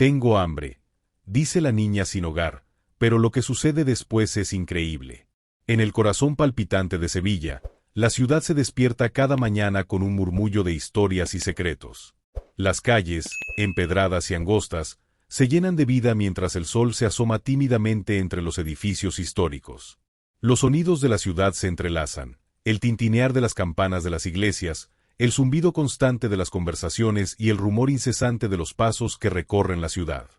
Tengo hambre, dice la niña sin hogar, pero lo que sucede después es increíble. En el corazón palpitante de Sevilla, la ciudad se despierta cada mañana con un murmullo de historias y secretos. Las calles, empedradas y angostas, se llenan de vida mientras el sol se asoma tímidamente entre los edificios históricos. Los sonidos de la ciudad se entrelazan, el tintinear de las campanas de las iglesias, el zumbido constante de las conversaciones y el rumor incesante de los pasos que recorren la ciudad.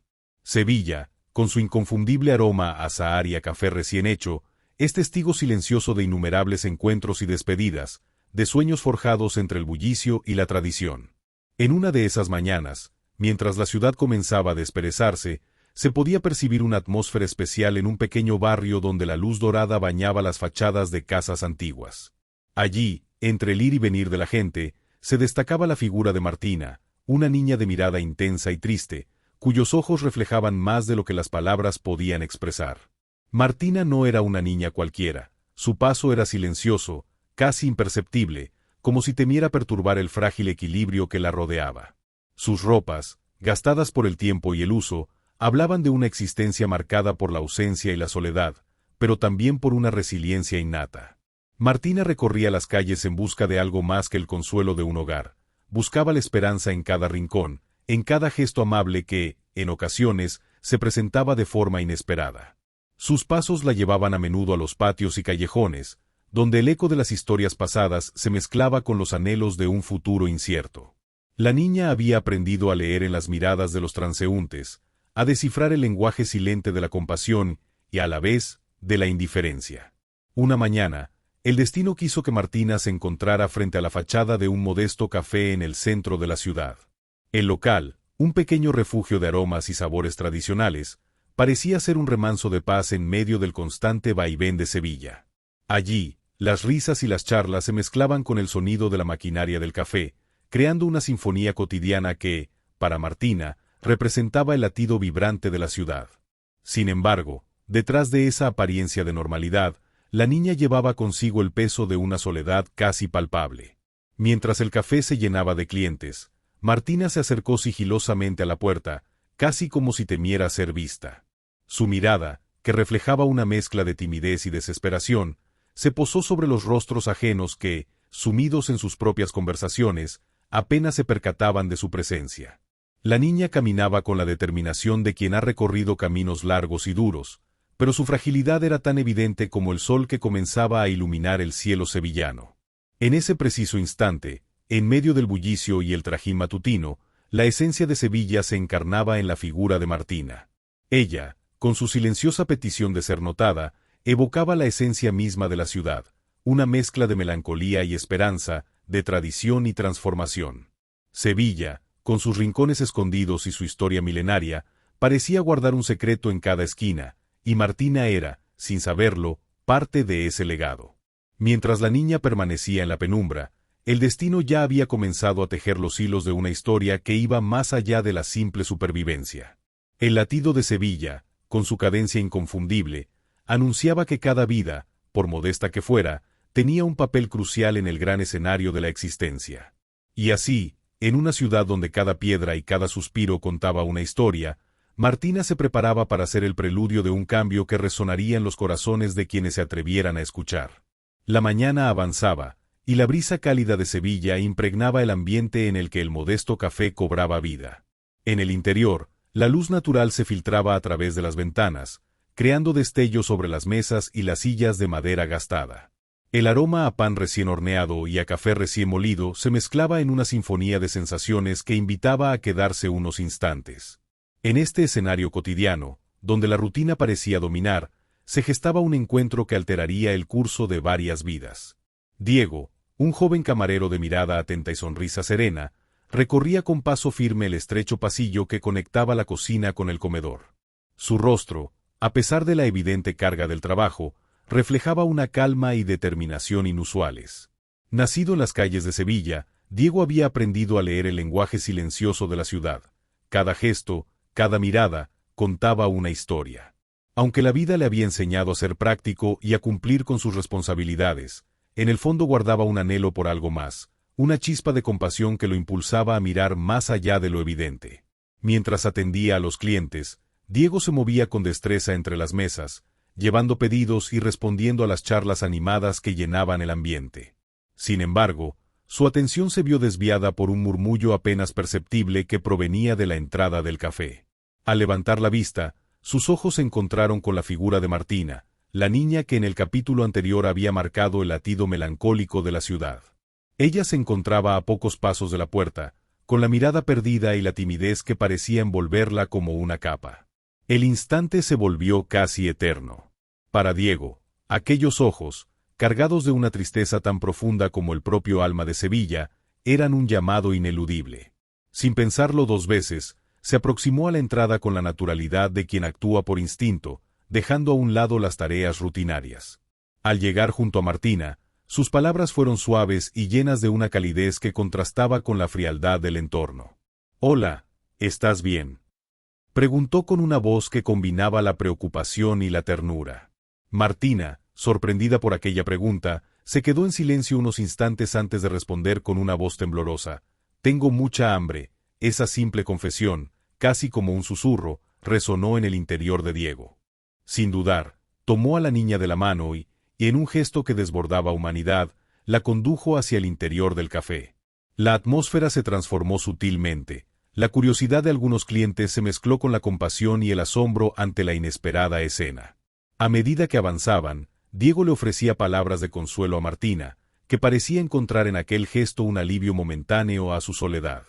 Sevilla, con su inconfundible aroma a azahar y a café recién hecho, es testigo silencioso de innumerables encuentros y despedidas, de sueños forjados entre el bullicio y la tradición. En una de esas mañanas, mientras la ciudad comenzaba a desperezarse, se podía percibir una atmósfera especial en un pequeño barrio donde la luz dorada bañaba las fachadas de casas antiguas. Allí, entre el ir y venir de la gente, se destacaba la figura de Martina, una niña de mirada intensa y triste, cuyos ojos reflejaban más de lo que las palabras podían expresar. Martina no era una niña cualquiera, su paso era silencioso, casi imperceptible, como si temiera perturbar el frágil equilibrio que la rodeaba. Sus ropas, gastadas por el tiempo y el uso, hablaban de una existencia marcada por la ausencia y la soledad, pero también por una resiliencia innata. Martina recorría las calles en busca de algo más que el consuelo de un hogar, buscaba la esperanza en cada rincón, en cada gesto amable que, en ocasiones, se presentaba de forma inesperada. Sus pasos la llevaban a menudo a los patios y callejones, donde el eco de las historias pasadas se mezclaba con los anhelos de un futuro incierto. La niña había aprendido a leer en las miradas de los transeúntes, a descifrar el lenguaje silente de la compasión y, a la vez, de la indiferencia. Una mañana, el destino quiso que Martina se encontrara frente a la fachada de un modesto café en el centro de la ciudad. El local, un pequeño refugio de aromas y sabores tradicionales, parecía ser un remanso de paz en medio del constante vaivén de Sevilla. Allí, las risas y las charlas se mezclaban con el sonido de la maquinaria del café, creando una sinfonía cotidiana que, para Martina, representaba el latido vibrante de la ciudad. Sin embargo, detrás de esa apariencia de normalidad, la niña llevaba consigo el peso de una soledad casi palpable. Mientras el café se llenaba de clientes, Martina se acercó sigilosamente a la puerta, casi como si temiera ser vista. Su mirada, que reflejaba una mezcla de timidez y desesperación, se posó sobre los rostros ajenos que, sumidos en sus propias conversaciones, apenas se percataban de su presencia. La niña caminaba con la determinación de quien ha recorrido caminos largos y duros, pero su fragilidad era tan evidente como el sol que comenzaba a iluminar el cielo sevillano. En ese preciso instante, en medio del bullicio y el trajín matutino, la esencia de Sevilla se encarnaba en la figura de Martina. Ella, con su silenciosa petición de ser notada, evocaba la esencia misma de la ciudad, una mezcla de melancolía y esperanza, de tradición y transformación. Sevilla, con sus rincones escondidos y su historia milenaria, parecía guardar un secreto en cada esquina, y Martina era, sin saberlo, parte de ese legado. Mientras la niña permanecía en la penumbra, el destino ya había comenzado a tejer los hilos de una historia que iba más allá de la simple supervivencia. El latido de Sevilla, con su cadencia inconfundible, anunciaba que cada vida, por modesta que fuera, tenía un papel crucial en el gran escenario de la existencia. Y así, en una ciudad donde cada piedra y cada suspiro contaba una historia, Martina se preparaba para ser el preludio de un cambio que resonaría en los corazones de quienes se atrevieran a escuchar. La mañana avanzaba, y la brisa cálida de Sevilla impregnaba el ambiente en el que el modesto café cobraba vida. En el interior, la luz natural se filtraba a través de las ventanas, creando destellos sobre las mesas y las sillas de madera gastada. El aroma a pan recién horneado y a café recién molido se mezclaba en una sinfonía de sensaciones que invitaba a quedarse unos instantes. En este escenario cotidiano, donde la rutina parecía dominar, se gestaba un encuentro que alteraría el curso de varias vidas. Diego, un joven camarero de mirada atenta y sonrisa serena, recorría con paso firme el estrecho pasillo que conectaba la cocina con el comedor. Su rostro, a pesar de la evidente carga del trabajo, reflejaba una calma y determinación inusuales. Nacido en las calles de Sevilla, Diego había aprendido a leer el lenguaje silencioso de la ciudad. Cada gesto, cada mirada, contaba una historia. Aunque la vida le había enseñado a ser práctico y a cumplir con sus responsabilidades, en el fondo guardaba un anhelo por algo más, una chispa de compasión que lo impulsaba a mirar más allá de lo evidente. Mientras atendía a los clientes, Diego se movía con destreza entre las mesas, llevando pedidos y respondiendo a las charlas animadas que llenaban el ambiente. Sin embargo, su atención se vio desviada por un murmullo apenas perceptible que provenía de la entrada del café. Al levantar la vista, sus ojos se encontraron con la figura de Martina, la niña que en el capítulo anterior había marcado el latido melancólico de la ciudad. Ella se encontraba a pocos pasos de la puerta, con la mirada perdida y la timidez que parecía envolverla como una capa. El instante se volvió casi eterno. Para Diego, aquellos ojos, cargados de una tristeza tan profunda como el propio alma de Sevilla, eran un llamado ineludible. Sin pensarlo dos veces, se aproximó a la entrada con la naturalidad de quien actúa por instinto, dejando a un lado las tareas rutinarias. Al llegar junto a Martina, sus palabras fueron suaves y llenas de una calidez que contrastaba con la frialdad del entorno. «Hola, ¿estás bien?», preguntó con una voz que combinaba la preocupación y la ternura. Martina, sorprendida por aquella pregunta, se quedó en silencio unos instantes antes de responder con una voz temblorosa. «Tengo mucha hambre». Esa simple confesión, casi como un susurro, resonó en el interior de Diego. Sin dudar, tomó a la niña de la mano y, en un gesto que desbordaba humanidad, la condujo hacia el interior del café. La atmósfera se transformó sutilmente. La curiosidad de algunos clientes se mezcló con la compasión y el asombro ante la inesperada escena. A medida que avanzaban, Diego le ofrecía palabras de consuelo a Martina, que parecía encontrar en aquel gesto un alivio momentáneo a su soledad.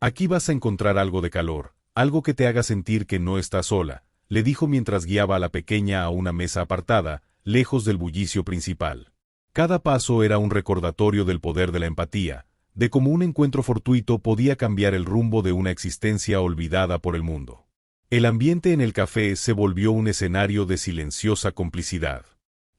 «Aquí vas a encontrar algo de calor, algo que te haga sentir que no estás sola», le dijo mientras guiaba a la pequeña a una mesa apartada, lejos del bullicio principal. Cada paso era un recordatorio del poder de la empatía, de cómo un encuentro fortuito podía cambiar el rumbo de una existencia olvidada por el mundo. El ambiente en el café se volvió un escenario de silenciosa complicidad.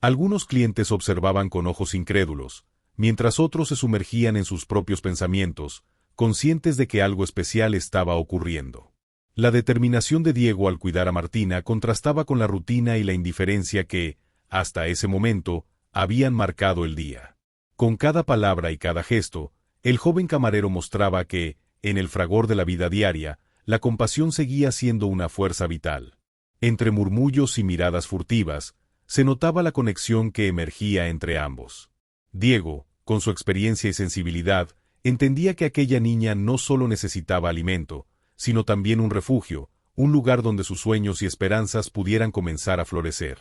Algunos clientes observaban con ojos incrédulos, mientras otros se sumergían en sus propios pensamientos, conscientes de que algo especial estaba ocurriendo. La determinación de Diego al cuidar a Martina contrastaba con la rutina y la indiferencia que, hasta ese momento, habían marcado el día. Con cada palabra y cada gesto, el joven camarero mostraba que, en el fragor de la vida diaria, la compasión seguía siendo una fuerza vital. Entre murmullos y miradas furtivas, se notaba la conexión que emergía entre ambos. Diego, con su experiencia y sensibilidad, entendía que aquella niña no solo necesitaba alimento, sino también un refugio, un lugar donde sus sueños y esperanzas pudieran comenzar a florecer.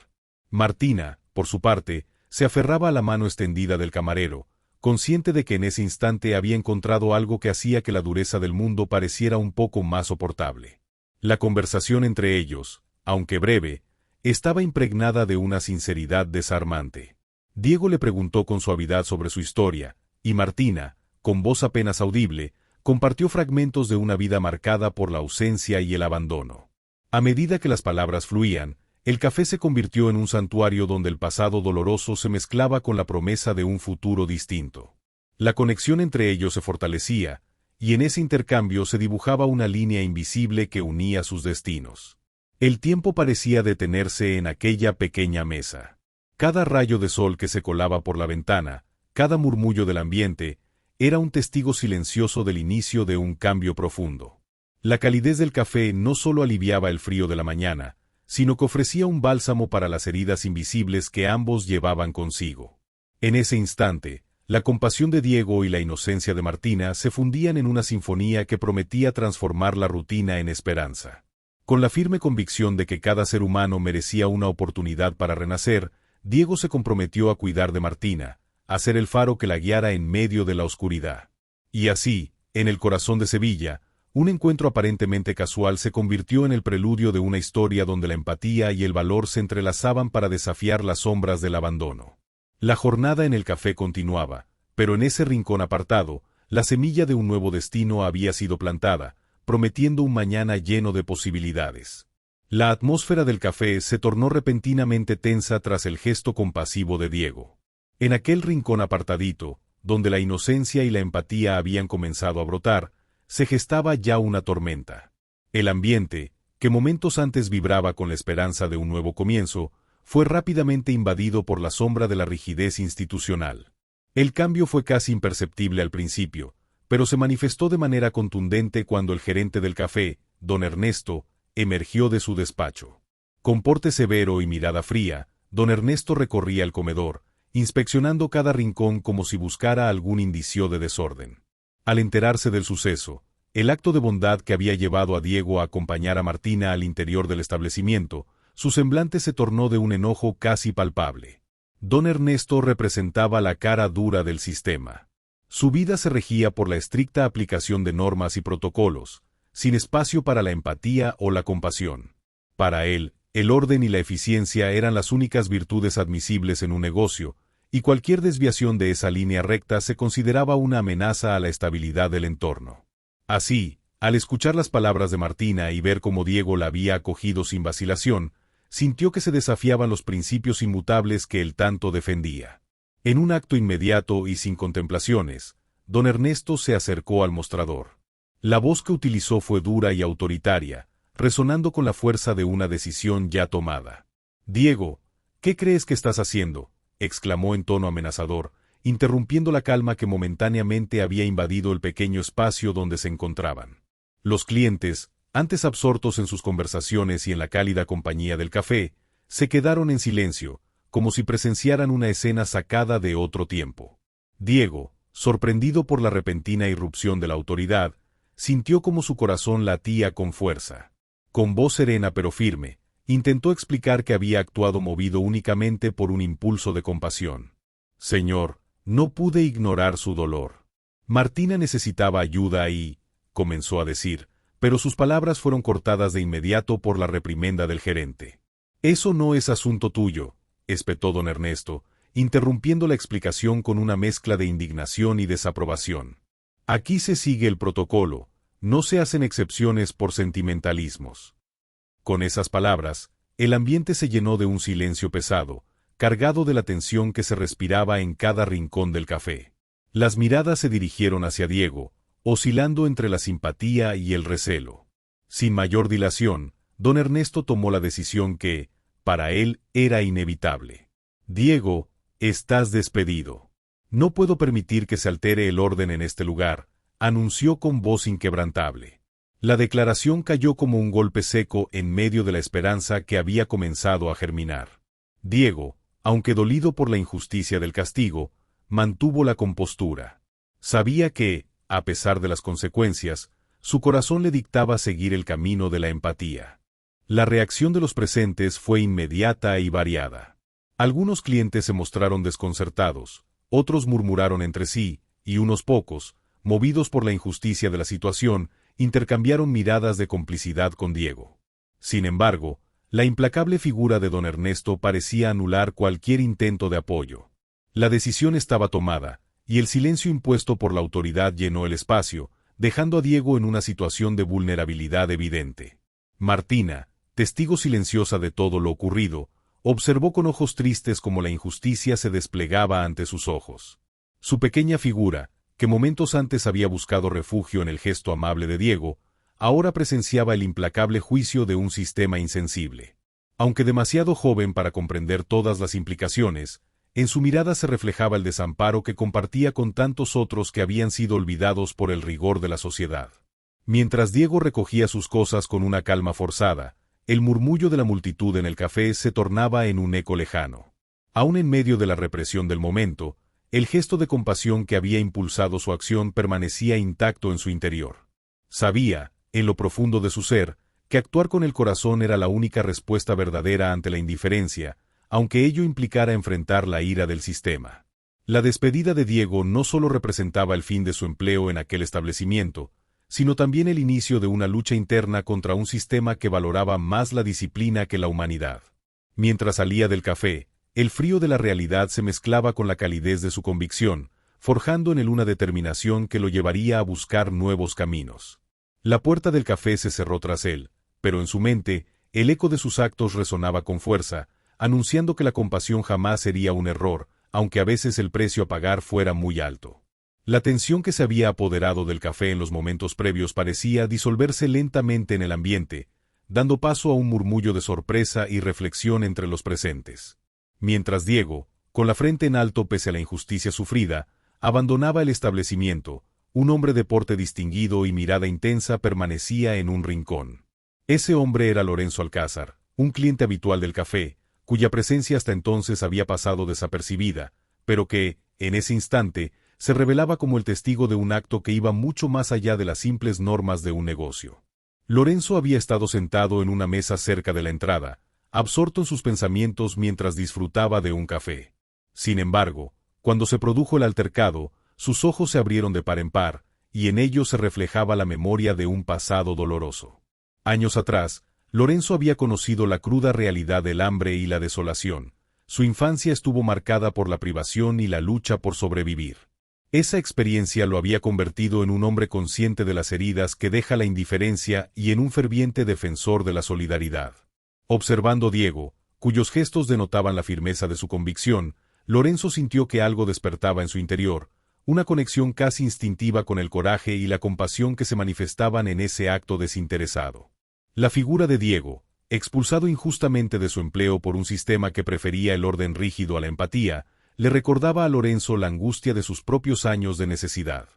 Martina, por su parte, se aferraba a la mano extendida del camarero, consciente de que en ese instante había encontrado algo que hacía que la dureza del mundo pareciera un poco más soportable. La conversación entre ellos, aunque breve, estaba impregnada de una sinceridad desarmante. Diego le preguntó con suavidad sobre su historia, y Martina, con voz apenas audible, compartió fragmentos de una vida marcada por la ausencia y el abandono. A medida que las palabras fluían, el café se convirtió en un santuario donde el pasado doloroso se mezclaba con la promesa de un futuro distinto. La conexión entre ellos se fortalecía, y en ese intercambio se dibujaba una línea invisible que unía sus destinos. El tiempo parecía detenerse en aquella pequeña mesa. Cada rayo de sol que se colaba por la ventana, cada murmullo del ambiente, era un testigo silencioso del inicio de un cambio profundo. La calidez del café no solo aliviaba el frío de la mañana, sino que ofrecía un bálsamo para las heridas invisibles que ambos llevaban consigo. En ese instante, la compasión de Diego y la inocencia de Martina se fundían en una sinfonía que prometía transformar la rutina en esperanza. Con la firme convicción de que cada ser humano merecía una oportunidad para renacer, Diego se comprometió a cuidar de Martina, a ser el faro que la guiara en medio de la oscuridad. Y así, en el corazón de Sevilla, un encuentro aparentemente casual se convirtió en el preludio de una historia donde la empatía y el valor se entrelazaban para desafiar las sombras del abandono. La jornada en el café continuaba, pero en ese rincón apartado, la semilla de un nuevo destino había sido plantada, prometiendo un mañana lleno de posibilidades. La atmósfera del café se tornó repentinamente tensa tras el gesto compasivo de Diego. En aquel rincón apartadito, donde la inocencia y la empatía habían comenzado a brotar, se gestaba ya una tormenta. El ambiente, que momentos antes vibraba con la esperanza de un nuevo comienzo, fue rápidamente invadido por la sombra de la rigidez institucional. El cambio fue casi imperceptible al principio, pero se manifestó de manera contundente cuando el gerente del café, don Ernesto, emergió de su despacho. Con porte severo y mirada fría, don Ernesto recorría el comedor, inspeccionando cada rincón como si buscara algún indicio de desorden. Al enterarse del suceso, el acto de bondad que había llevado a Diego a acompañar a Martina al interior del establecimiento, su semblante se tornó de un enojo casi palpable. Don Ernesto representaba la cara dura del sistema. Su vida se regía por la estricta aplicación de normas y protocolos, sin espacio para la empatía o la compasión. Para él, el orden y la eficiencia eran las únicas virtudes admisibles en un negocio, y cualquier desviación de esa línea recta se consideraba una amenaza a la estabilidad del entorno. Así, al escuchar las palabras de Martina y ver cómo Diego la había acogido sin vacilación, sintió que se desafiaban los principios inmutables que él tanto defendía. En un acto inmediato y sin contemplaciones, don Ernesto se acercó al mostrador. La voz que utilizó fue dura y autoritaria, resonando con la fuerza de una decisión ya tomada. «Diego, ¿qué crees que estás haciendo?», exclamó en tono amenazador, interrumpiendo la calma que momentáneamente había invadido el pequeño espacio donde se encontraban. Los clientes, antes absortos en sus conversaciones y en la cálida compañía del café, se quedaron en silencio, como si presenciaran una escena sacada de otro tiempo. Diego, sorprendido por la repentina irrupción de la autoridad, sintió como su corazón latía con fuerza. Con voz serena pero firme, intentó explicar que había actuado movido únicamente por un impulso de compasión. «Señor, no pude ignorar su dolor. Martina necesitaba ayuda y», comenzó a decir, pero sus palabras fueron cortadas de inmediato por la reprimenda del gerente. «Eso no es asunto tuyo», espetó don Ernesto, interrumpiendo la explicación con una mezcla de indignación y desaprobación. «Aquí se sigue el protocolo, no se hacen excepciones por sentimentalismos». Con esas palabras, el ambiente se llenó de un silencio pesado, cargado de la tensión que se respiraba en cada rincón del café. Las miradas se dirigieron hacia Diego, oscilando entre la simpatía y el recelo. Sin mayor dilación, don Ernesto tomó la decisión que, para él, era inevitable. «Diego, estás despedido. No puedo permitir que se altere el orden en este lugar», anunció con voz inquebrantable. La declaración cayó como un golpe seco en medio de la esperanza que había comenzado a germinar. Diego, aunque dolido por la injusticia del castigo, mantuvo la compostura. Sabía que, a pesar de las consecuencias, su corazón le dictaba seguir el camino de la empatía. La reacción de los presentes fue inmediata y variada. Algunos clientes se mostraron desconcertados, otros murmuraron entre sí, y unos pocos, movidos por la injusticia de la situación, intercambiaron miradas de complicidad con Diego. Sin embargo, la implacable figura de don Ernesto parecía anular cualquier intento de apoyo. La decisión estaba tomada, y el silencio impuesto por la autoridad llenó el espacio, dejando a Diego en una situación de vulnerabilidad evidente. Martina, testigo silenciosa de todo lo ocurrido, observó con ojos tristes cómo la injusticia se desplegaba ante sus ojos. Su pequeña figura, que momentos antes había buscado refugio en el gesto amable de Diego, ahora presenciaba el implacable juicio de un sistema insensible. Aunque demasiado joven para comprender todas las implicaciones, en su mirada se reflejaba el desamparo que compartía con tantos otros que habían sido olvidados por el rigor de la sociedad. Mientras Diego recogía sus cosas con una calma forzada, el murmullo de la multitud en el café se tornaba en un eco lejano. Aún en medio de la represión del momento, el gesto de compasión que había impulsado su acción permanecía intacto en su interior. Sabía, en lo profundo de su ser, que actuar con el corazón era la única respuesta verdadera ante la indiferencia, aunque ello implicara enfrentar la ira del sistema. La despedida de Diego no solo representaba el fin de su empleo en aquel establecimiento, sino también el inicio de una lucha interna contra un sistema que valoraba más la disciplina que la humanidad. Mientras salía del café, el frío de la realidad se mezclaba con la calidez de su convicción, forjando en él una determinación que lo llevaría a buscar nuevos caminos. La puerta del café se cerró tras él, pero en su mente, el eco de sus actos resonaba con fuerza, anunciando que la compasión jamás sería un error, aunque a veces el precio a pagar fuera muy alto. La tensión que se había apoderado del café en los momentos previos parecía disolverse lentamente en el ambiente, dando paso a un murmullo de sorpresa y reflexión entre los presentes. Mientras Diego, con la frente en alto pese a la injusticia sufrida, abandonaba el establecimiento, un hombre de porte distinguido y mirada intensa permanecía en un rincón. Ese hombre era Lorenzo Alcázar, un cliente habitual del café, cuya presencia hasta entonces había pasado desapercibida, pero que, en ese instante, se revelaba como el testigo de un acto que iba mucho más allá de las simples normas de un negocio. Lorenzo había estado sentado en una mesa cerca de la entrada, absorto en sus pensamientos mientras disfrutaba de un café. Sin embargo, cuando se produjo el altercado, sus ojos se abrieron de par en par, y en ellos se reflejaba la memoria de un pasado doloroso. Años atrás, Lorenzo había conocido la cruda realidad del hambre y la desolación. Su infancia estuvo marcada por la privación y la lucha por sobrevivir. Esa experiencia lo había convertido en un hombre consciente de las heridas que deja la indiferencia y en un ferviente defensor de la solidaridad. Observando a Diego, cuyos gestos denotaban la firmeza de su convicción, Lorenzo sintió que algo despertaba en su interior, una conexión casi instintiva con el coraje y la compasión que se manifestaban en ese acto desinteresado. La figura de Diego, expulsado injustamente de su empleo por un sistema que prefería el orden rígido a la empatía, le recordaba a Lorenzo la angustia de sus propios años de necesidad.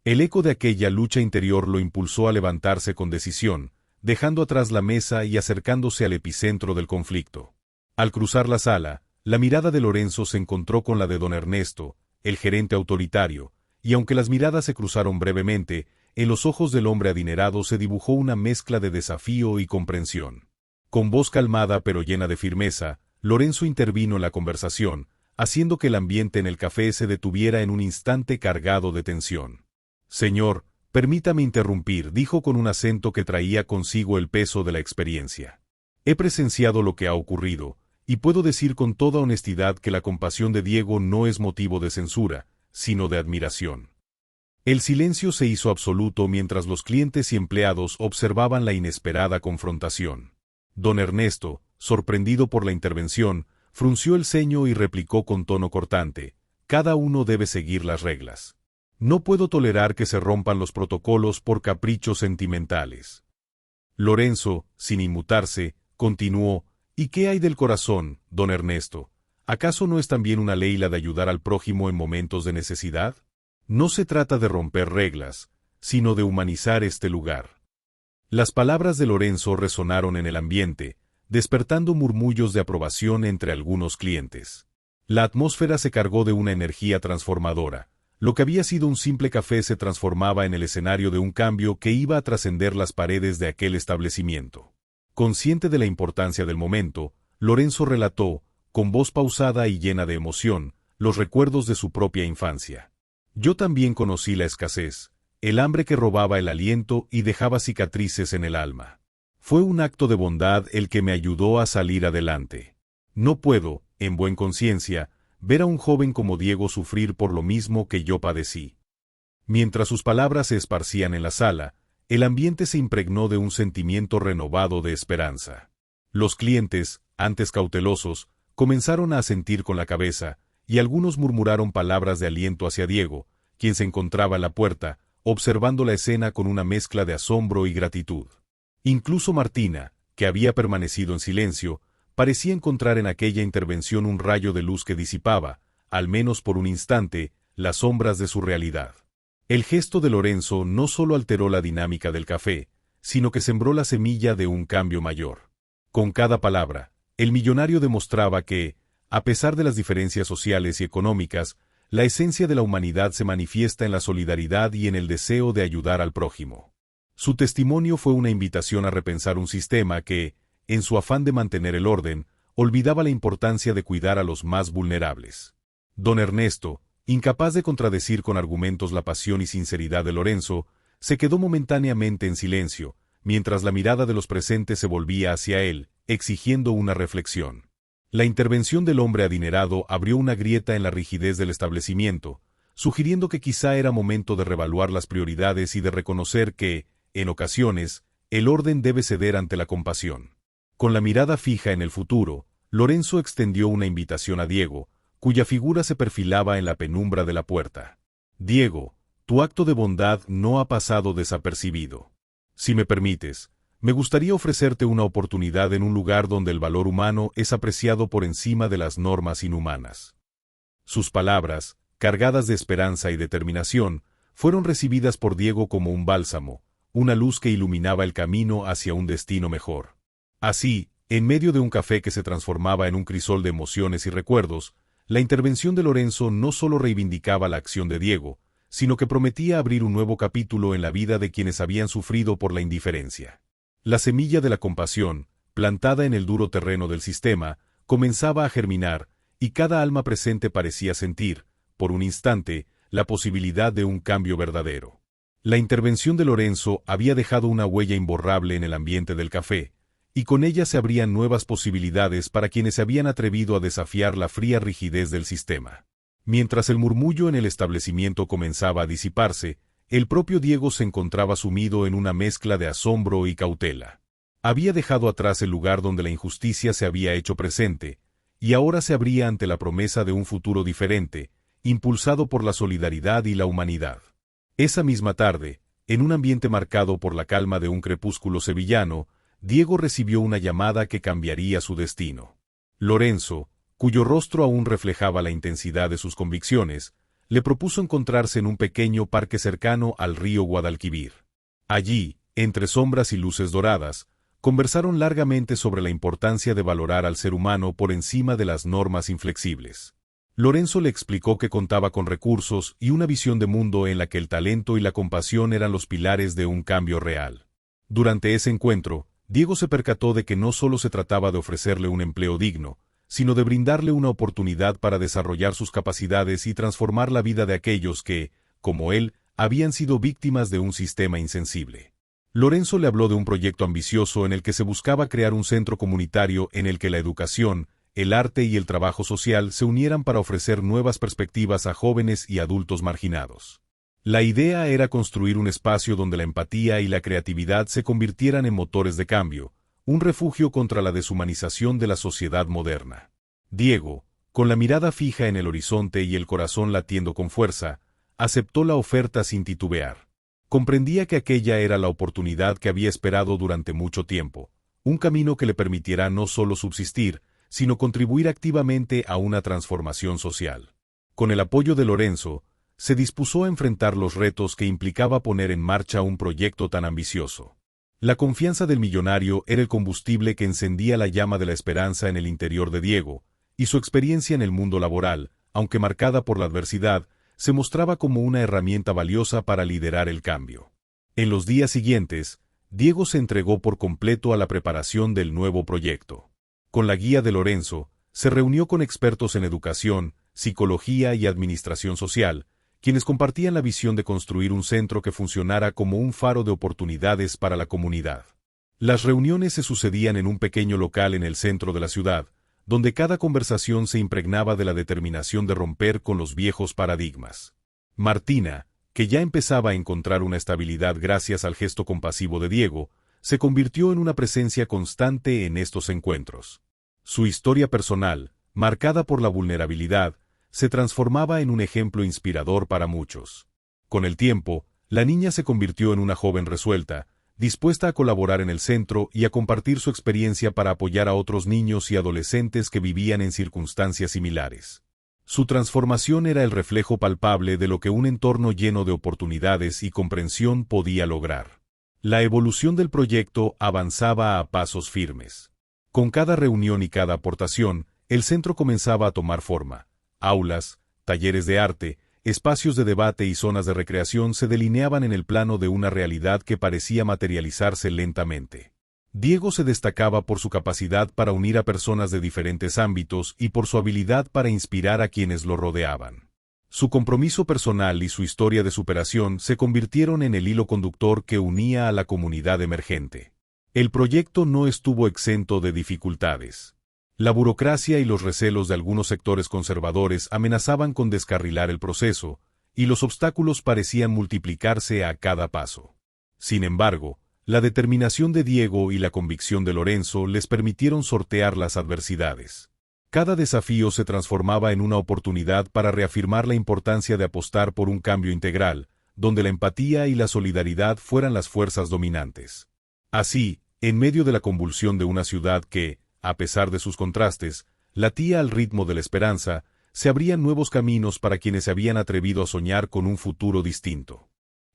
El eco de aquella lucha interior lo impulsó a levantarse con decisión, dejando atrás la mesa y acercándose al epicentro del conflicto. Al cruzar la sala, la mirada de Lorenzo se encontró con la de don Ernesto, el gerente autoritario, y aunque las miradas se cruzaron brevemente, en los ojos del hombre adinerado se dibujó una mezcla de desafío y comprensión. Con voz calmada pero llena de firmeza, Lorenzo intervino en la conversación, haciendo que el ambiente en el café se detuviera en un instante cargado de tensión. «Señor, permítame interrumpir», dijo con un acento que traía consigo el peso de la experiencia. «He presenciado lo que ha ocurrido, y puedo decir con toda honestidad que la compasión de Diego no es motivo de censura, sino de admiración». El silencio se hizo absoluto mientras los clientes y empleados observaban la inesperada confrontación. Don Ernesto, sorprendido por la intervención, frunció el ceño y replicó con tono cortante: «Cada uno debe seguir las reglas. No puedo tolerar que se rompan los protocolos por caprichos sentimentales». Lorenzo, sin inmutarse, continuó: «¿Y qué hay del corazón, don Ernesto? ¿Acaso no es también una ley la de ayudar al prójimo en momentos de necesidad? No se trata de romper reglas, sino de humanizar este lugar». Las palabras de Lorenzo resonaron en el ambiente, despertando murmullos de aprobación entre algunos clientes. La atmósfera se cargó de una energía transformadora. Lo que había sido un simple café se transformaba en el escenario de un cambio que iba a trascender las paredes de aquel establecimiento. Consciente de la importancia del momento, Lorenzo relató, con voz pausada y llena de emoción, los recuerdos de su propia infancia. «Yo también conocí la escasez, el hambre que robaba el aliento y dejaba cicatrices en el alma. Fue un acto de bondad el que me ayudó a salir adelante. No puedo, en buen conciencia, ver a un joven como Diego sufrir por lo mismo que yo padecí». Mientras sus palabras se esparcían en la sala, el ambiente se impregnó de un sentimiento renovado de esperanza. Los clientes, antes cautelosos, comenzaron a asentir con la cabeza, y algunos murmuraron palabras de aliento hacia Diego, quien se encontraba en la puerta, observando la escena con una mezcla de asombro y gratitud. Incluso Martina, que había permanecido en silencio, parecía encontrar en aquella intervención un rayo de luz que disipaba, al menos por un instante, las sombras de su realidad. El gesto de Lorenzo no solo alteró la dinámica del café, sino que sembró la semilla de un cambio mayor. Con cada palabra, el millonario demostraba que, a pesar de las diferencias sociales y económicas, la esencia de la humanidad se manifiesta en la solidaridad y en el deseo de ayudar al prójimo. Su testimonio fue una invitación a repensar un sistema que, en su afán de mantener el orden, olvidaba la importancia de cuidar a los más vulnerables. Don Ernesto, incapaz de contradecir con argumentos la pasión y sinceridad de Lorenzo, se quedó momentáneamente en silencio, mientras la mirada de los presentes se volvía hacia él, exigiendo una reflexión. La intervención del hombre adinerado abrió una grieta en la rigidez del establecimiento, sugiriendo que quizá era momento de reevaluar las prioridades y de reconocer que, en ocasiones, el orden debe ceder ante la compasión. Con la mirada fija en el futuro, Lorenzo extendió una invitación a Diego, cuya figura se perfilaba en la penumbra de la puerta. «Diego, tu acto de bondad no ha pasado desapercibido. Si me permites, me gustaría ofrecerte una oportunidad en un lugar donde el valor humano es apreciado por encima de las normas inhumanas». Sus palabras, cargadas de esperanza y determinación, fueron recibidas por Diego como un bálsamo, una luz que iluminaba el camino hacia un destino mejor. Así, en medio de un café que se transformaba en un crisol de emociones y recuerdos, la intervención de Lorenzo no solo reivindicaba la acción de Diego, sino que prometía abrir un nuevo capítulo en la vida de quienes habían sufrido por la indiferencia. La semilla de la compasión, plantada en el duro terreno del sistema, comenzaba a germinar, y cada alma presente parecía sentir, por un instante, la posibilidad de un cambio verdadero. La intervención de Lorenzo había dejado una huella imborrable en el ambiente del café, y con ella se abrían nuevas posibilidades para quienes se habían atrevido a desafiar la fría rigidez del sistema. Mientras el murmullo en el establecimiento comenzaba a disiparse, el propio Diego se encontraba sumido en una mezcla de asombro y cautela. Había dejado atrás el lugar donde la injusticia se había hecho presente, y ahora se abría ante la promesa de un futuro diferente, impulsado por la solidaridad y la humanidad. Esa misma tarde, en un ambiente marcado por la calma de un crepúsculo sevillano, Diego recibió una llamada que cambiaría su destino. Lorenzo, cuyo rostro aún reflejaba la intensidad de sus convicciones, le propuso encontrarse en un pequeño parque cercano al río Guadalquivir. Allí, entre sombras y luces doradas, conversaron largamente sobre la importancia de valorar al ser humano por encima de las normas inflexibles. Lorenzo le explicó que contaba con recursos y una visión de mundo en la que el talento y la compasión eran los pilares de un cambio real. Durante ese encuentro, Diego se percató de que no solo se trataba de ofrecerle un empleo digno, sino de brindarle una oportunidad para desarrollar sus capacidades y transformar la vida de aquellos que, como él, habían sido víctimas de un sistema insensible. Lorenzo le habló de un proyecto ambicioso en el que se buscaba crear un centro comunitario en el que la educación, el arte y el trabajo social se unieran para ofrecer nuevas perspectivas a jóvenes y adultos marginados. La idea era construir un espacio donde la empatía y la creatividad se convirtieran en motores de cambio, un refugio contra la deshumanización de la sociedad moderna. Diego, con la mirada fija en el horizonte y el corazón latiendo con fuerza, aceptó la oferta sin titubear. Comprendía que aquella era la oportunidad que había esperado durante mucho tiempo, un camino que le permitiera no solo subsistir, sino contribuir activamente a una transformación social. Con el apoyo de Lorenzo, se dispuso a enfrentar los retos que implicaba poner en marcha un proyecto tan ambicioso. La confianza del millonario era el combustible que encendía la llama de la esperanza en el interior de Diego, y su experiencia en el mundo laboral, aunque marcada por la adversidad, se mostraba como una herramienta valiosa para liderar el cambio. En los días siguientes, Diego se entregó por completo a la preparación del nuevo proyecto. Con la guía de Lorenzo, se reunió con expertos en educación, psicología y administración social, quienes compartían la visión de construir un centro que funcionara como un faro de oportunidades para la comunidad. Las reuniones se sucedían en un pequeño local en el centro de la ciudad, donde cada conversación se impregnaba de la determinación de romper con los viejos paradigmas. Martina, que ya empezaba a encontrar una estabilidad gracias al gesto compasivo de Diego, se convirtió en una presencia constante en estos encuentros. Su historia personal, marcada por la vulnerabilidad, se transformaba en un ejemplo inspirador para muchos. Con el tiempo, la niña se convirtió en una joven resuelta, dispuesta a colaborar en el centro y a compartir su experiencia para apoyar a otros niños y adolescentes que vivían en circunstancias similares. Su transformación era el reflejo palpable de lo que un entorno lleno de oportunidades y comprensión podía lograr. La evolución del proyecto avanzaba a pasos firmes. Con cada reunión y cada aportación, el centro comenzaba a tomar forma. Aulas, talleres de arte, espacios de debate y zonas de recreación se delineaban en el plano de una realidad que parecía materializarse lentamente. Diego se destacaba por su capacidad para unir a personas de diferentes ámbitos y por su habilidad para inspirar a quienes lo rodeaban. Su compromiso personal y su historia de superación se convirtieron en el hilo conductor que unía a la comunidad emergente. El proyecto no estuvo exento de dificultades. La burocracia y los recelos de algunos sectores conservadores amenazaban con descarrilar el proceso, y los obstáculos parecían multiplicarse a cada paso. Sin embargo, la determinación de Diego y la convicción de Lorenzo les permitieron sortear las adversidades. Cada desafío se transformaba en una oportunidad para reafirmar la importancia de apostar por un cambio integral, donde la empatía y la solidaridad fueran las fuerzas dominantes. Así, en medio de la convulsión de una ciudad que, a pesar de sus contrastes, latía al ritmo de la esperanza, se abrían nuevos caminos para quienes se habían atrevido a soñar con un futuro distinto.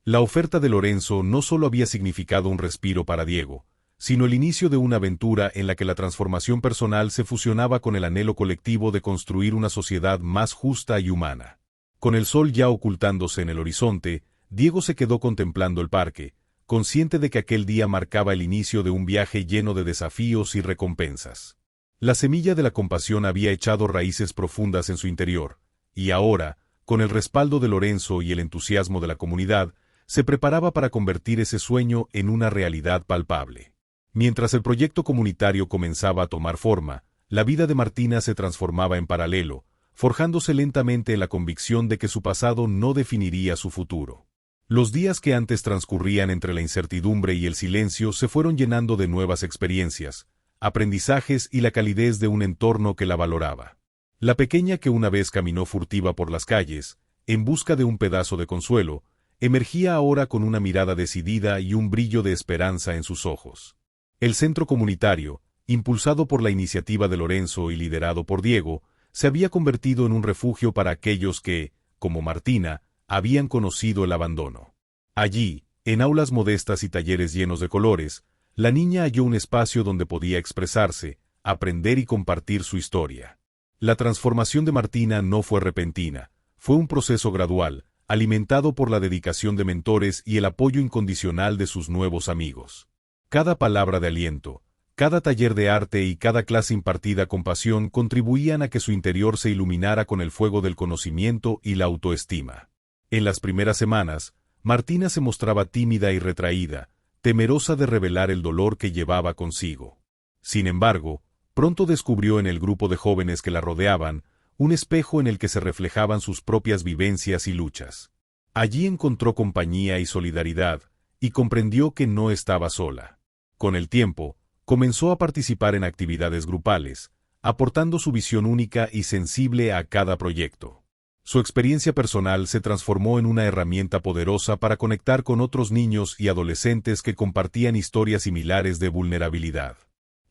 La oferta de Lorenzo no solo había significado un respiro para Diego, sino el inicio de una aventura en la que la transformación personal se fusionaba con el anhelo colectivo de construir una sociedad más justa y humana. Con el sol ya ocultándose en el horizonte, Diego se quedó contemplando el parque, consciente de que aquel día marcaba el inicio de un viaje lleno de desafíos y recompensas. La semilla de la compasión había echado raíces profundas en su interior, y ahora, con el respaldo de Lorenzo y el entusiasmo de la comunidad, se preparaba para convertir ese sueño en una realidad palpable. Mientras el proyecto comunitario comenzaba a tomar forma, la vida de Martina se transformaba en paralelo, forjándose lentamente en la convicción de que su pasado no definiría su futuro. Los días que antes transcurrían entre la incertidumbre y el silencio se fueron llenando de nuevas experiencias, aprendizajes y la calidez de un entorno que la valoraba. La pequeña que una vez caminó furtiva por las calles, en busca de un pedazo de consuelo, emergía ahora con una mirada decidida y un brillo de esperanza en sus ojos. El centro comunitario, impulsado por la iniciativa de Lorenzo y liderado por Diego, se había convertido en un refugio para aquellos que, como Martina, habían conocido el abandono. Allí, en aulas modestas y talleres llenos de colores, la niña halló un espacio donde podía expresarse, aprender y compartir su historia. La transformación de Martina no fue repentina, fue un proceso gradual, alimentado por la dedicación de mentores y el apoyo incondicional de sus nuevos amigos. Cada palabra de aliento, cada taller de arte y cada clase impartida con pasión contribuían a que su interior se iluminara con el fuego del conocimiento y la autoestima. En las primeras semanas, Martina se mostraba tímida y retraída, temerosa de revelar el dolor que llevaba consigo. Sin embargo, pronto descubrió en el grupo de jóvenes que la rodeaban un espejo en el que se reflejaban sus propias vivencias y luchas. Allí encontró compañía y solidaridad, y comprendió que no estaba sola. Con el tiempo, comenzó a participar en actividades grupales, aportando su visión única y sensible a cada proyecto. Su experiencia personal se transformó en una herramienta poderosa para conectar con otros niños y adolescentes que compartían historias similares de vulnerabilidad.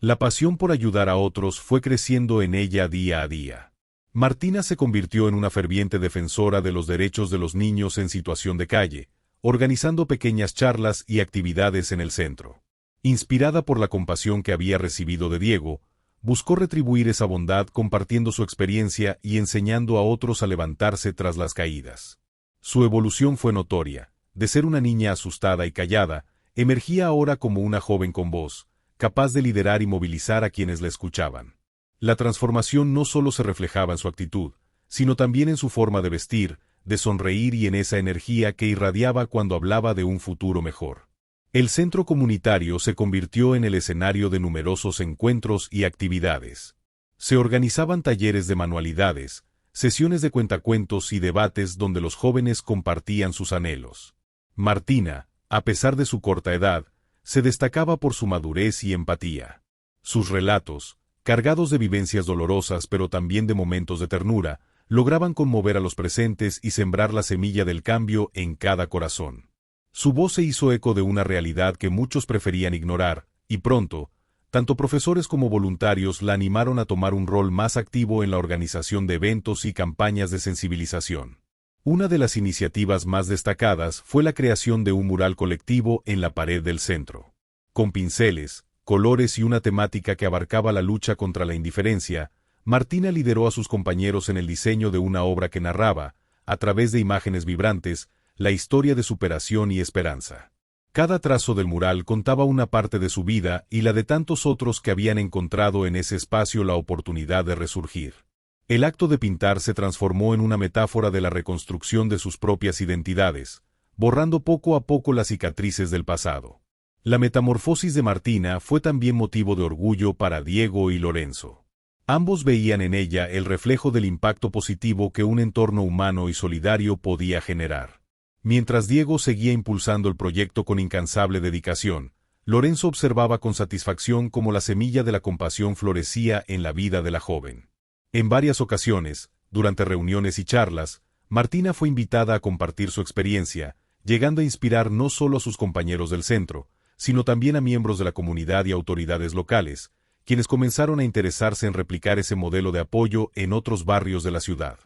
La pasión por ayudar a otros fue creciendo en ella día a día. Martina se convirtió en una ferviente defensora de los derechos de los niños en situación de calle, organizando pequeñas charlas y actividades en el centro. Inspirada por la compasión que había recibido de Diego, buscó retribuir esa bondad compartiendo su experiencia y enseñando a otros a levantarse tras las caídas. Su evolución fue notoria. De ser una niña asustada y callada, emergía ahora como una joven con voz, capaz de liderar y movilizar a quienes la escuchaban. La transformación no solo se reflejaba en su actitud, sino también en su forma de vestir, de sonreír y en esa energía que irradiaba cuando hablaba de un futuro mejor. El centro comunitario se convirtió en el escenario de numerosos encuentros y actividades. Se organizaban talleres de manualidades, sesiones de cuentacuentos y debates donde los jóvenes compartían sus anhelos. Martina, a pesar de su corta edad, se destacaba por su madurez y empatía. Sus relatos, cargados de vivencias dolorosas pero también de momentos de ternura, lograban conmover a los presentes y sembrar la semilla del cambio en cada corazón. Su voz se hizo eco de una realidad que muchos preferían ignorar, y pronto, tanto profesores como voluntarios la animaron a tomar un rol más activo en la organización de eventos y campañas de sensibilización. Una de las iniciativas más destacadas fue la creación de un mural colectivo en la pared del centro. Con pinceles, colores y una temática que abarcaba la lucha contra la indiferencia, Martina lideró a sus compañeros en el diseño de una obra que narraba, a través de imágenes vibrantes, la historia de superación y esperanza. Cada trazo del mural contaba una parte de su vida y la de tantos otros que habían encontrado en ese espacio la oportunidad de resurgir. El acto de pintar se transformó en una metáfora de la reconstrucción de sus propias identidades, borrando poco a poco las cicatrices del pasado. La metamorfosis de Martina fue también motivo de orgullo para Diego y Lorenzo. Ambos veían en ella el reflejo del impacto positivo que un entorno humano y solidario podía generar. Mientras Diego seguía impulsando el proyecto con incansable dedicación, Lorenzo observaba con satisfacción cómo la semilla de la compasión florecía en la vida de la joven. En varias ocasiones, durante reuniones y charlas, Martina fue invitada a compartir su experiencia, llegando a inspirar no solo a sus compañeros del centro, sino también a miembros de la comunidad y autoridades locales, quienes comenzaron a interesarse en replicar ese modelo de apoyo en otros barrios de la ciudad.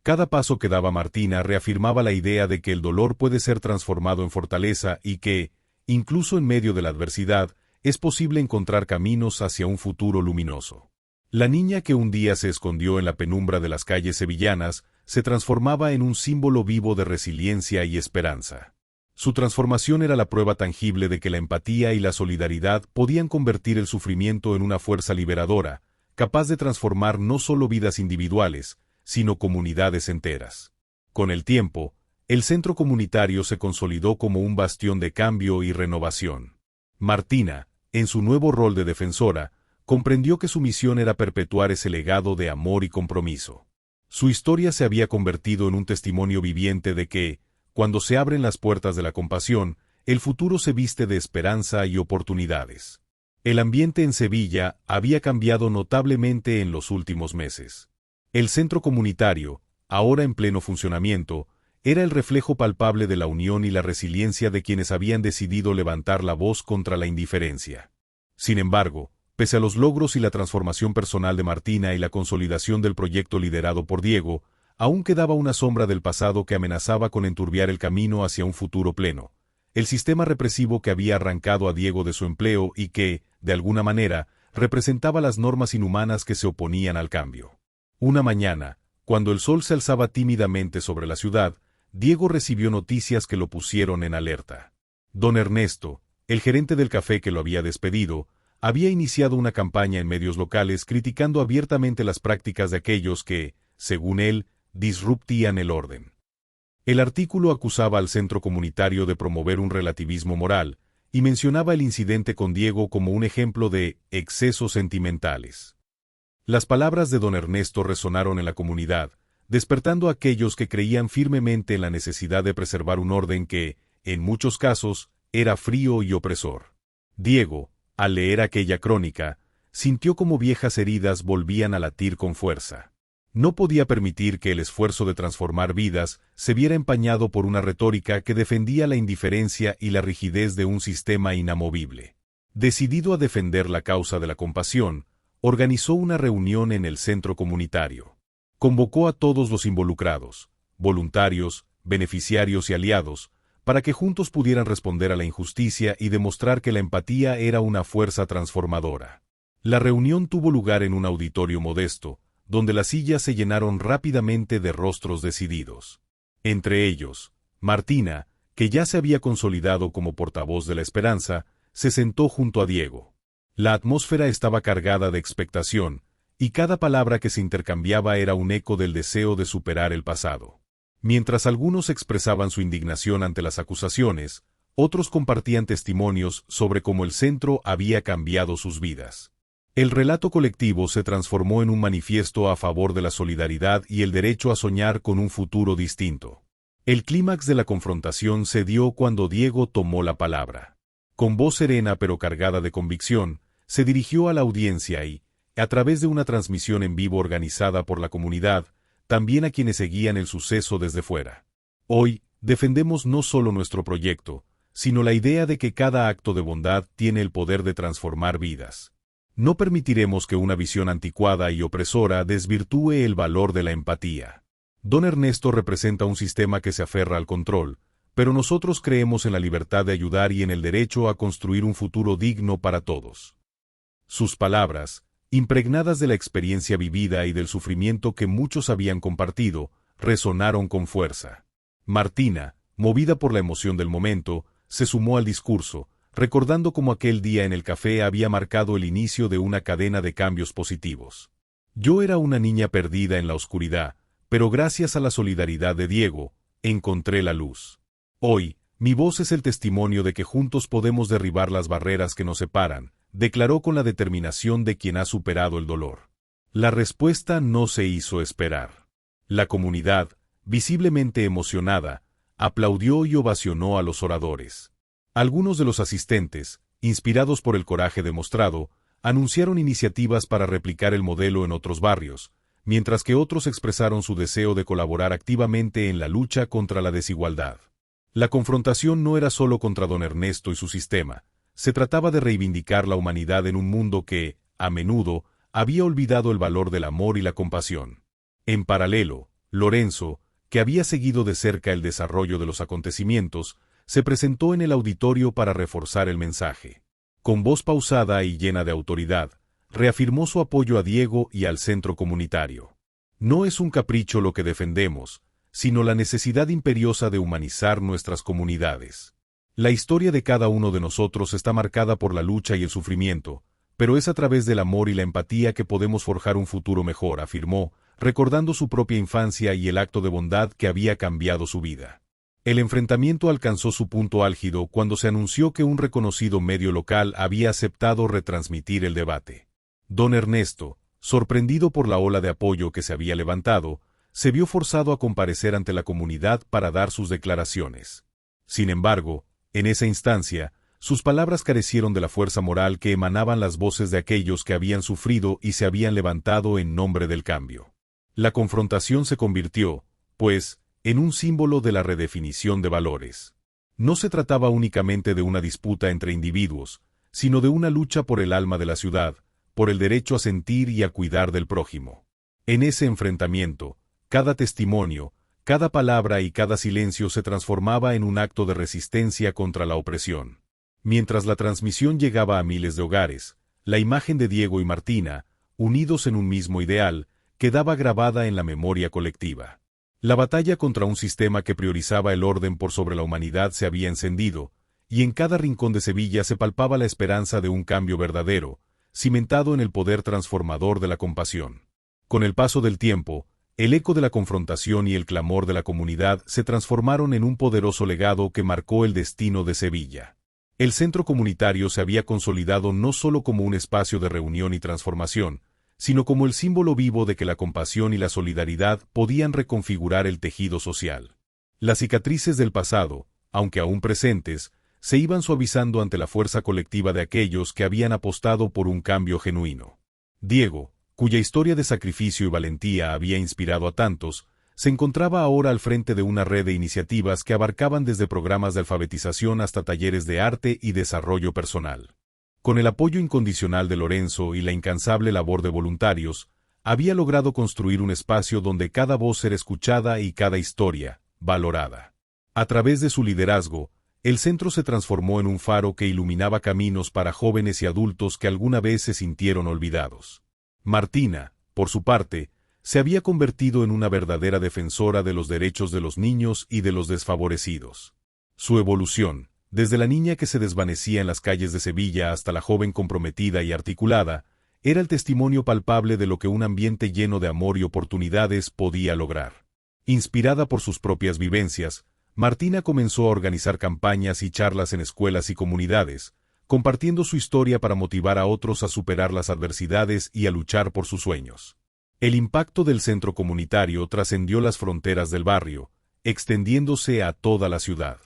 Cada paso que daba Martina reafirmaba la idea de que el dolor puede ser transformado en fortaleza y que, incluso en medio de la adversidad, es posible encontrar caminos hacia un futuro luminoso. La niña que un día se escondió en la penumbra de las calles sevillanas se transformaba en un símbolo vivo de resiliencia y esperanza. Su transformación era la prueba tangible de que la empatía y la solidaridad podían convertir el sufrimiento en una fuerza liberadora, capaz de transformar no solo vidas individuales, sino comunidades enteras. Con el tiempo, el centro comunitario se consolidó como un bastión de cambio y renovación. Martina, en su nuevo rol de defensora, comprendió que su misión era perpetuar ese legado de amor y compromiso. Su historia se había convertido en un testimonio viviente de que, cuando se abren las puertas de la compasión, el futuro se viste de esperanza y oportunidades. El ambiente en Sevilla había cambiado notablemente en los últimos meses. El centro comunitario, ahora en pleno funcionamiento, era el reflejo palpable de la unión y la resiliencia de quienes habían decidido levantar la voz contra la indiferencia. Sin embargo, pese a los logros y la transformación personal de Martina y la consolidación del proyecto liderado por Diego, aún quedaba una sombra del pasado que amenazaba con enturbiar el camino hacia un futuro pleno. El sistema represivo que había arrancado a Diego de su empleo y que, de alguna manera, representaba las normas inhumanas que se oponían al cambio. Una mañana, cuando el sol se alzaba tímidamente sobre la ciudad, Diego recibió noticias que lo pusieron en alerta. Don Ernesto, el gerente del café que lo había despedido, había iniciado una campaña en medios locales criticando abiertamente las prácticas de aquellos que, según él, disruptían el orden. El artículo acusaba al centro comunitario de promover un relativismo moral y mencionaba el incidente con Diego como un ejemplo de excesos sentimentales. Las palabras de don Ernesto resonaron en la comunidad, despertando a aquellos que creían firmemente en la necesidad de preservar un orden que, en muchos casos, era frío y opresor. Diego, al leer aquella crónica, sintió como viejas heridas volvían a latir con fuerza. No podía permitir que el esfuerzo de transformar vidas se viera empañado por una retórica que defendía la indiferencia y la rigidez de un sistema inamovible. Decidido a defender la causa de la compasión, organizó una reunión en el centro comunitario. Convocó a todos los involucrados, voluntarios, beneficiarios y aliados, para que juntos pudieran responder a la injusticia y demostrar que la empatía era una fuerza transformadora. La reunión tuvo lugar en un auditorio modesto, donde las sillas se llenaron rápidamente de rostros decididos. Entre ellos, Martina, que ya se había consolidado como portavoz de la esperanza, se sentó junto a Diego. La atmósfera estaba cargada de expectación, y cada palabra que se intercambiaba era un eco del deseo de superar el pasado. Mientras algunos expresaban su indignación ante las acusaciones, otros compartían testimonios sobre cómo el centro había cambiado sus vidas. El relato colectivo se transformó en un manifiesto a favor de la solidaridad y el derecho a soñar con un futuro distinto. El clímax de la confrontación se dio cuando Diego tomó la palabra. Con voz serena pero cargada de convicción, se dirigió a la audiencia y, a través de una transmisión en vivo organizada por la comunidad, también a quienes seguían el suceso desde fuera. Hoy, defendemos no solo nuestro proyecto, sino la idea de que cada acto de bondad tiene el poder de transformar vidas. No permitiremos que una visión anticuada y opresora desvirtúe el valor de la empatía. Don Ernesto representa un sistema que se aferra al control, pero nosotros creemos en la libertad de ayudar y en el derecho a construir un futuro digno para todos. Sus palabras, impregnadas de la experiencia vivida y del sufrimiento que muchos habían compartido, resonaron con fuerza. Martina, movida por la emoción del momento, se sumó al discurso, recordando cómo aquel día en el café había marcado el inicio de una cadena de cambios positivos. Yo era una niña perdida en la oscuridad, pero gracias a la solidaridad de Diego, encontré la luz. Hoy, mi voz es el testimonio de que juntos podemos derribar las barreras que nos separan, declaró con la determinación de quien ha superado el dolor. La respuesta no se hizo esperar. La comunidad, visiblemente emocionada, aplaudió y ovacionó a los oradores. Algunos de los asistentes, inspirados por el coraje demostrado, anunciaron iniciativas para replicar el modelo en otros barrios, mientras que otros expresaron su deseo de colaborar activamente en la lucha contra la desigualdad. La confrontación no era solo contra don Ernesto y su sistema, se trataba de reivindicar la humanidad en un mundo que, a menudo, había olvidado el valor del amor y la compasión. En paralelo, Lorenzo, que había seguido de cerca el desarrollo de los acontecimientos, se presentó en el auditorio para reforzar el mensaje. Con voz pausada y llena de autoridad, reafirmó su apoyo a Diego y al centro comunitario. No es un capricho lo que defendemos, sino la necesidad imperiosa de humanizar nuestras comunidades. La historia de cada uno de nosotros está marcada por la lucha y el sufrimiento, pero es a través del amor y la empatía que podemos forjar un futuro mejor, afirmó, recordando su propia infancia y el acto de bondad que había cambiado su vida. El enfrentamiento alcanzó su punto álgido cuando se anunció que un reconocido medio local había aceptado retransmitir el debate. Don Ernesto, sorprendido por la ola de apoyo que se había levantado, se vio forzado a comparecer ante la comunidad para dar sus declaraciones. Sin embargo, en esa instancia, sus palabras carecieron de la fuerza moral que emanaban las voces de aquellos que habían sufrido y se habían levantado en nombre del cambio. La confrontación se convirtió, pues, en un símbolo de la redefinición de valores. No se trataba únicamente de una disputa entre individuos, sino de una lucha por el alma de la ciudad, por el derecho a sentir y a cuidar del prójimo. En ese enfrentamiento, cada testimonio, cada palabra y cada silencio se transformaba en un acto de resistencia contra la opresión. Mientras la transmisión llegaba a miles de hogares, la imagen de Diego y Martina, unidos en un mismo ideal, quedaba grabada en la memoria colectiva. La batalla contra un sistema que priorizaba el orden por sobre la humanidad se había encendido, y en cada rincón de Sevilla se palpaba la esperanza de un cambio verdadero, cimentado en el poder transformador de la compasión. Con el paso del tiempo, el eco de la confrontación y el clamor de la comunidad se transformaron en un poderoso legado que marcó el destino de Sevilla. El centro comunitario se había consolidado no solo como un espacio de reunión y transformación, sino como el símbolo vivo de que la compasión y la solidaridad podían reconfigurar el tejido social. Las cicatrices del pasado, aunque aún presentes, se iban suavizando ante la fuerza colectiva de aquellos que habían apostado por un cambio genuino. Diego, cuya historia de sacrificio y valentía había inspirado a tantos, se encontraba ahora al frente de una red de iniciativas que abarcaban desde programas de alfabetización hasta talleres de arte y desarrollo personal. Con el apoyo incondicional de Lorenzo y la incansable labor de voluntarios, había logrado construir un espacio donde cada voz era escuchada y cada historia, valorada. A través de su liderazgo, el centro se transformó en un faro que iluminaba caminos para jóvenes y adultos que alguna vez se sintieron olvidados. Martina, por su parte, se había convertido en una verdadera defensora de los derechos de los niños y de los desfavorecidos. Su evolución, desde la niña que se desvanecía en las calles de Sevilla hasta la joven comprometida y articulada, era el testimonio palpable de lo que un ambiente lleno de amor y oportunidades podía lograr. Inspirada por sus propias vivencias, Martina comenzó a organizar campañas y charlas en escuelas y comunidades, compartiendo su historia para motivar a otros a superar las adversidades y a luchar por sus sueños. El impacto del centro comunitario trascendió las fronteras del barrio, extendiéndose a toda la ciudad.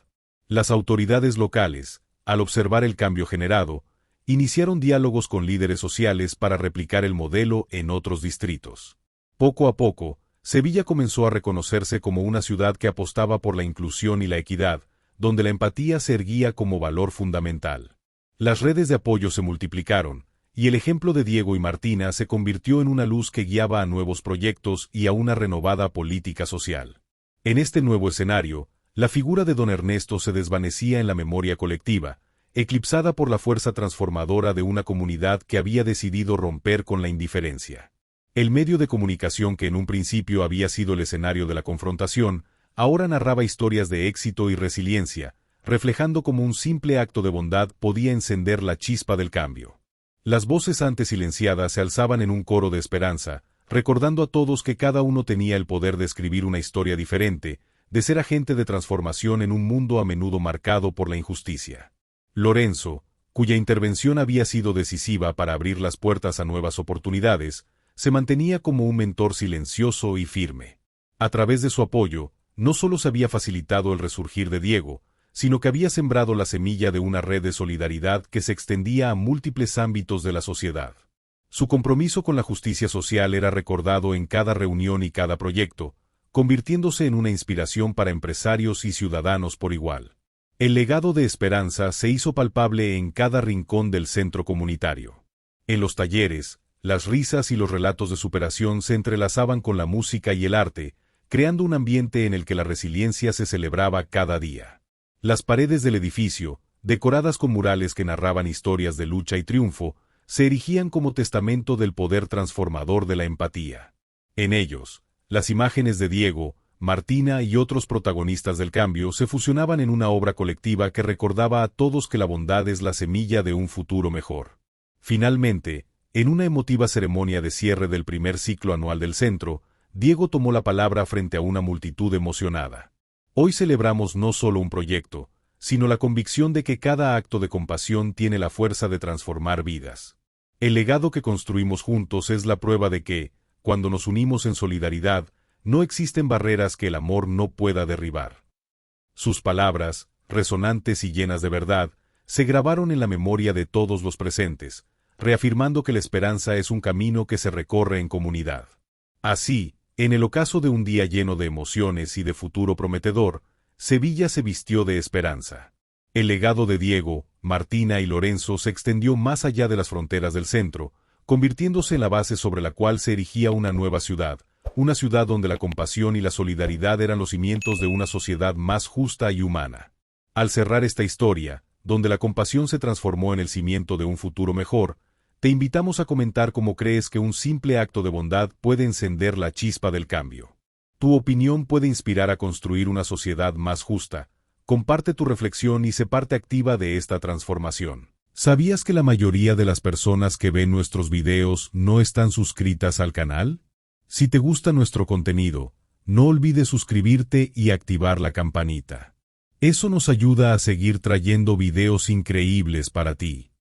Las autoridades locales, al observar el cambio generado, iniciaron diálogos con líderes sociales para replicar el modelo en otros distritos. Poco a poco, Sevilla comenzó a reconocerse como una ciudad que apostaba por la inclusión y la equidad, donde la empatía se erguía como valor fundamental. Las redes de apoyo se multiplicaron, y el ejemplo de Diego y Martina se convirtió en una luz que guiaba a nuevos proyectos y a una renovada política social. En este nuevo escenario, la figura de don Ernesto se desvanecía en la memoria colectiva, eclipsada por la fuerza transformadora de una comunidad que había decidido romper con la indiferencia. El medio de comunicación que en un principio había sido el escenario de la confrontación, ahora narraba historias de éxito y resiliencia, reflejando cómo un simple acto de bondad podía encender la chispa del cambio. Las voces antes silenciadas se alzaban en un coro de esperanza, recordando a todos que cada uno tenía el poder de escribir una historia diferente, de ser agente de transformación en un mundo a menudo marcado por la injusticia. Lorenzo, cuya intervención había sido decisiva para abrir las puertas a nuevas oportunidades, se mantenía como un mentor silencioso y firme. A través de su apoyo, no solo se había facilitado el resurgir de Diego, sino que había sembrado la semilla de una red de solidaridad que se extendía a múltiples ámbitos de la sociedad. Su compromiso con la justicia social era recordado en cada reunión y cada proyecto, convirtiéndose en una inspiración para empresarios y ciudadanos por igual. El legado de esperanza se hizo palpable en cada rincón del centro comunitario. En los talleres, las risas y los relatos de superación se entrelazaban con la música y el arte, creando un ambiente en el que la resiliencia se celebraba cada día. Las paredes del edificio, decoradas con murales que narraban historias de lucha y triunfo, se erigían como testamento del poder transformador de la empatía. En ellos, las imágenes de Diego, Martina y otros protagonistas del cambio se fusionaban en una obra colectiva que recordaba a todos que la bondad es la semilla de un futuro mejor. Finalmente, en una emotiva ceremonia de cierre del primer ciclo anual del centro, Diego tomó la palabra frente a una multitud emocionada. Hoy celebramos no solo un proyecto, sino la convicción de que cada acto de compasión tiene la fuerza de transformar vidas. El legado que construimos juntos es la prueba de que, cuando nos unimos en solidaridad, no existen barreras que el amor no pueda derribar. Sus palabras, resonantes y llenas de verdad, se grabaron en la memoria de todos los presentes, reafirmando que la esperanza es un camino que se recorre en comunidad. Así, en el ocaso de un día lleno de emociones y de futuro prometedor, Sevilla se vistió de esperanza. El legado de Diego, Martina y Lorenzo se extendió más allá de las fronteras del centro, convirtiéndose en la base sobre la cual se erigía una nueva ciudad, una ciudad donde la compasión y la solidaridad eran los cimientos de una sociedad más justa y humana. Al cerrar esta historia, donde la compasión se transformó en el cimiento de un futuro mejor, te invitamos a comentar cómo crees que un simple acto de bondad puede encender la chispa del cambio. Tu opinión puede inspirar a construir una sociedad más justa. Comparte tu reflexión y sé parte activa de esta transformación. ¿Sabías que la mayoría de las personas que ven nuestros videos no están suscritas al canal? Si te gusta nuestro contenido, no olvides suscribirte y activar la campanita. Eso nos ayuda a seguir trayendo videos increíbles para ti.